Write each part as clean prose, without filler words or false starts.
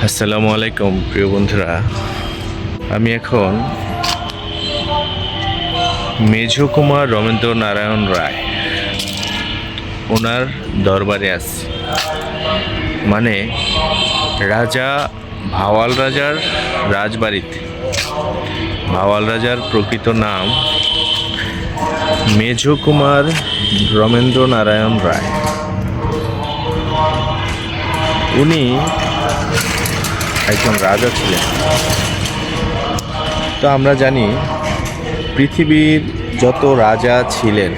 আসসালামু আলাইকুম প্রিয় বন্ধুরা। আমি এখন মেঝো কুমার রবীন্দ্র নারায়ণ রায় ওনার দরবারে আছি। মানে রাজা ভাওয়াল রাজার রাজবাড়িতে। ভাওয়াল রাজার প্রকৃত নাম মেঝো কুমার রবীন্দ্র নারায়ণ রায়। উনি একজন রাজা ছিলেন। তো আমরা জানি পৃথিবীর যত রাজা ছিলেন,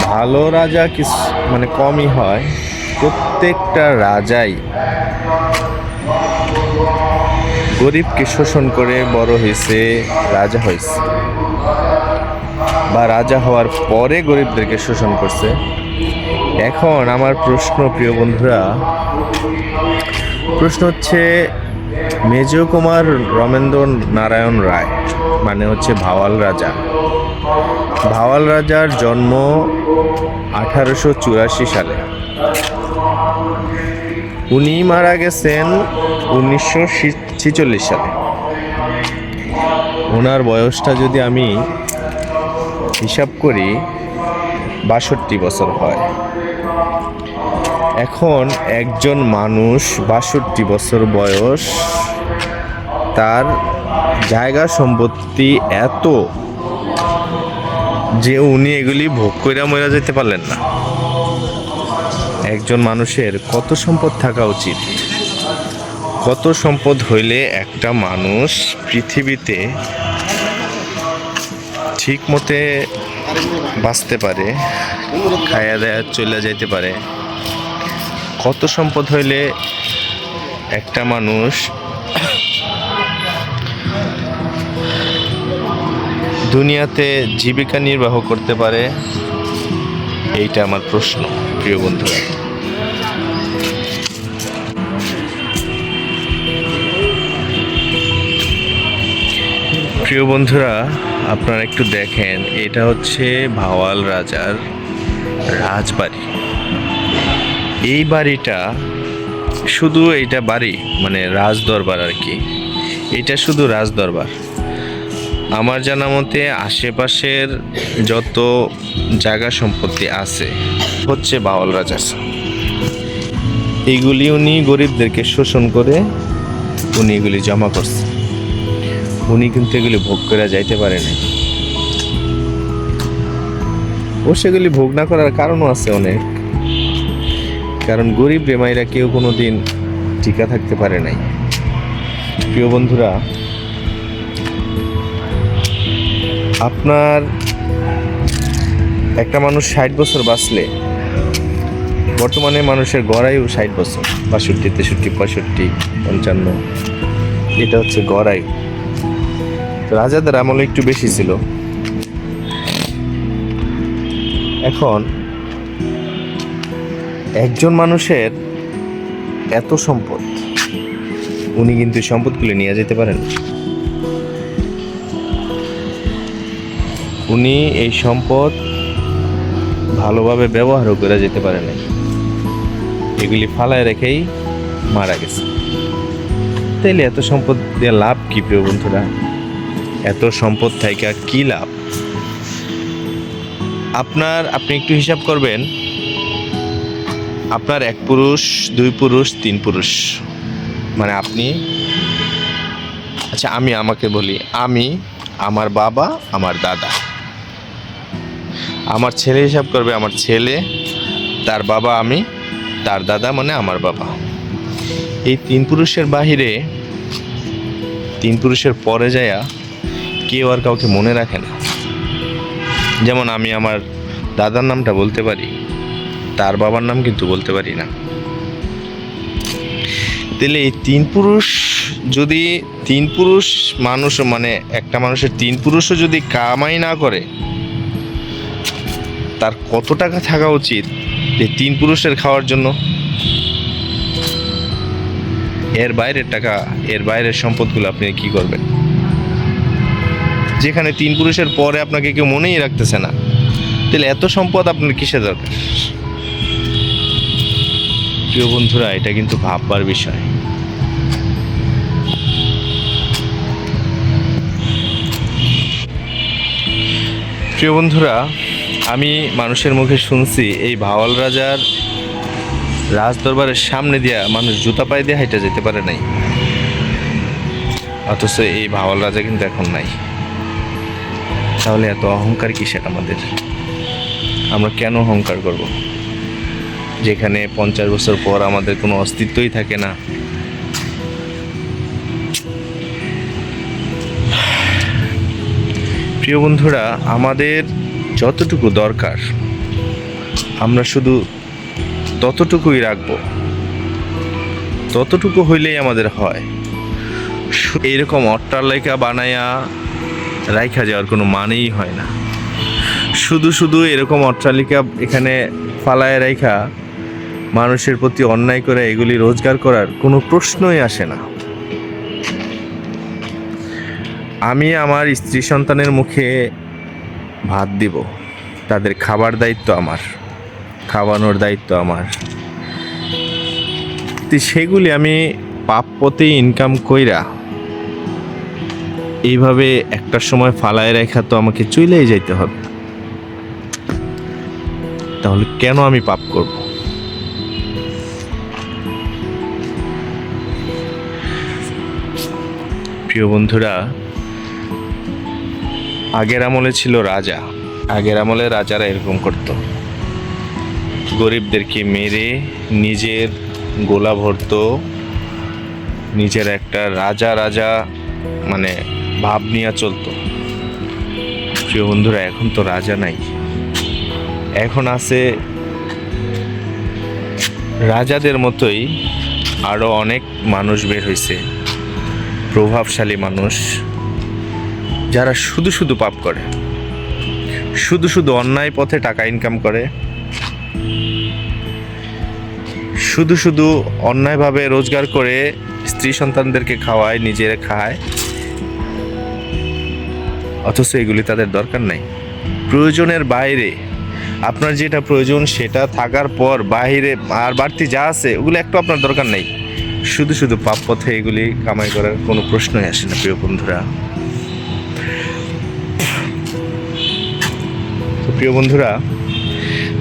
ভালো রাজা মানে কমই হয়। প্রত্যেকটা রাজাই গরিবকে শোষণ করে বড় হয়েছে, রাজা হয়েছে, বা রাজা হওয়ার পরে গরিবদেরকে শোষণ করছে। এখন আমার প্রশ্ন, প্রিয় বন্ধুরা, প্রশ্ন হচ্ছে মেঝো কুমার রবীন্দ্র নারায়ণ রায় মানে হচ্ছে ভাওয়াল রাজা। ভাওয়াল রাজার জন্ম 1884 সালে। উনি মারা গেছেন 1946 সালে। ওনার বয়সটা যদি আমি হিসাব করি 62 বছর হয়। এখন একজন মানুষ 62 বছর বয়স, তার জায়গা সম্পত্তি এত যে উনি এগুলি ভোগ কইরা মইরা যেতে পারলেন না। একজন মানুষের কত সম্পদ থাকা উচিত? কত সম্পদ হইলে একটা মানুষ পৃথিবীতে ঠিক মতে বাঁচতে পারে, খায়া দায়া চলে যাইতে পারে? কত সম্পদ হইলে একটা মানুষ দুনিয়াতে জীবিকা নির্বাহ করতে পারে? এইটা আমার প্রশ্ন, প্রিয় বন্ধুরা। প্রিয় বন্ধুরা, আপনারা একটু দেখেন, এটা হচ্ছে ভাওয়াল রাজার রাজবাড়ি। এই বাড়িটা শুধু, এইটা বাড়ি মানে রাজদরবার আর কি। এটা শুধু রাজদরবার। আমার জানা মতে আশেপাশের যত জায়গা সম্পত্তি আছে হচ্ছে ভাওয়াল রাজার। এইগুলি উনি গরিবদেরকে শোষণ করে উনি এগুলি জমা করছে। উনি কিন্তু এগুলি ভোগ করে যাইতে পারে না। ও সেগুলি ভোগ না করার কারণও আছে অনেক। কারণ গরিব বেমাইরা কেউ কোনো দিন টিকা থাকতে পারে নাই। প্রিয় বন্ধুরা, আপনার একটা মানুষ 60 বছর বাঁচলে, বর্তমানে মানুষের গড়ায়ু 60 বছর, 62, 63, 65, 55, এটা হচ্ছে গড়ায়ু। তো রাজাদের আমলে একটু বেশি ছিল। এখন একজন মানুষের এত সম্পদ, উনি কিন্তু সম্পদগুলি নিয়ে যেতে পারেন। উনি এই সম্পদ ভালোভাবে ব্যবহারও করে যেতে পারে না। এগুলি ফালায় রেখেই মারা গেছে। তাইলে এত সম্পদ দিয়ে লাভ কি, প্রিয় বন্ধুরা? এত সম্পদ থেকে কি লাভ? আপনি একটু হিসাব করবেন, আপনার 1 পুরুষ, 2 পুরুষ, 3 পুরুষ, মানে আপনি, আচ্ছা আমি আমাকে বলি, আমি, আমার বাবা, আমার দাদা, আমার ছেলে হিসাব করবে, আমার ছেলে, তার বাবা, আমি, তার দাদা মানে আমার বাবা। এই 3 পুরুষের বাহিরে, 3 পুরুষের পরে যায়া কেউ আর কাউকে মনে রাখে না। যেমন আমি আমার দাদার নামটা বলতে পারি, তার বাবার নাম কিন্তু বলতে পারি না। তাহলে এই 3 পুরুষ, যদি 3 পুরুষ মানুষ, মানে একটা মানুষের 3 পুরুষও যদি কামাই না করে, তার কত টাকা থাকা উচিত এই 3 পুরুষের খাওয়ার জন্য? এর বাইরের টাকা, এর বাইরের সম্পদগুলো আপনি কি করবেন? যেখানে 3 পুরুষের পরে আপনাকে কেউ মনেই রাখতেছে না, তাহলে এত সম্পদ আপনার কিসের দরকার? প্রিয় বন্ধুরা, এটা কিন্তু ভাববার বিষয়। প্রিয় বন্ধুরা, আমি মানুষের মুখে শুনছি এই ভাওয়াল রাজার রাজদরবারের সামনে দিয়া মানুষ জুতা পায়ে দিয়ে হাইটা যেতে পারে নাই, অথচ এই ভাওয়াল রাজা কিন্তু এখন নাই। তাহলে এত অহংকার কিসের আমাদের? আমরা কেন অহংকার করব, যেখানে 50 বছর পর আমাদের কোনো অস্তিত্বই থাকে না? প্রিয় বন্ধুরা, আমাদের যতটুকু দরকার আমরা শুধু ততটুকুই রাখবো, ততটুকু হইলেই আমাদের হয়। এইরকম অট্টালিকা বানায়া রাইখা যাওয়ার কোনো মানেই হয় না। শুধু শুধু এরকম অট্টালিকা এখানে ফালায় রাইখা মানুষের প্রতি অন্যায় করে এগুলি রোজগার করার কোনো প্রশ্নই আসে না। আমি আমার স্ত্রী সন্তানের মুখে ভাত দিব, তাদের খাবার দায়িত্ব আমার, খাওয়ানোর দায়িত্ব আমার। সেগুলি আমি পাপ পথে ইনকাম কইরা এইভাবে একটা সময় ফালায় রেখা তো আমাকে চলেই যাইতে হবে। তাহলে কেন আমি পাপ করব? প্রিয় বন্ধুরা, আগের আমলে ছিল রাজা, আগের আমলে রাজারা এরকম করত, গরিবদেরকে মেরে নিজের গোলা ভরত, নিজের একটা রাজা রাজা মানে ভাব নিয়ে চলতো। প্রিয় বন্ধুরা, এখন তো রাজা নাই, এখন আছে রাজাদের মতোই আরো অনেক মানুষ বের হয়েছে, প্রভাবশালী মানুষ, যারা শুধু শুধু পাপ করে, শুধু শুধু অন্যায় পথে টাকা ইনকাম করে, শুধু শুধু অন্যায়ভাবে রোজগার করে স্ত্রী সন্তানদেরকে খাওয়ায়, নিজেরা খায়, অথচ এগুলি তাদের দরকার নাই। প্রয়োজনের বাইরে আপনার যেটা প্রয়োজন সেটা থাকার পর বাইরে আর বাড়তি যা আছে ওগুলো একটু আপনার দরকার নাই। শুধু শুধু পাপ পথে এগুলি কামাই করার কোনো প্রশ্নই আসে না। প্রিয় বন্ধুরা, তো প্রিয় বন্ধুরা,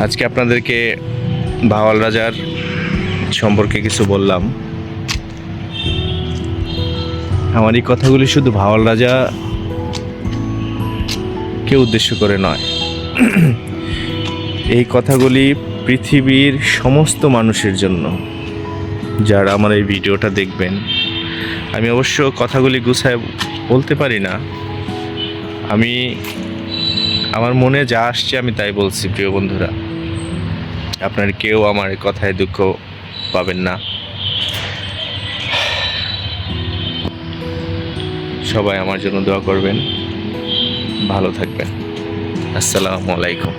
আজকে আপনাদেরকে ভাওয়াল রাজার সম্পর্কে কিছু বললাম। আমার এই কথাগুলি শুধু ভাওয়াল রাজা কে উদ্দেশ্য করে নয়, এই কথাগুলি পৃথিবীর সমস্ত মানুষের জন্য যারা আমার এই ভিডিওটা দেখবেন। আমি অবশ্য কথাগুলি গুছায় বলতে পারি না, আমি আমার মনে যা আসছে আমি তাই বলছি। প্রিয় বন্ধুরা, আপনার কেউ আমার কথায় দুঃখ পাবেন না। সবাই আমার জন্য দোয়া করবেন, ভালো থাকবেন। আসসালামু আলাইকুম।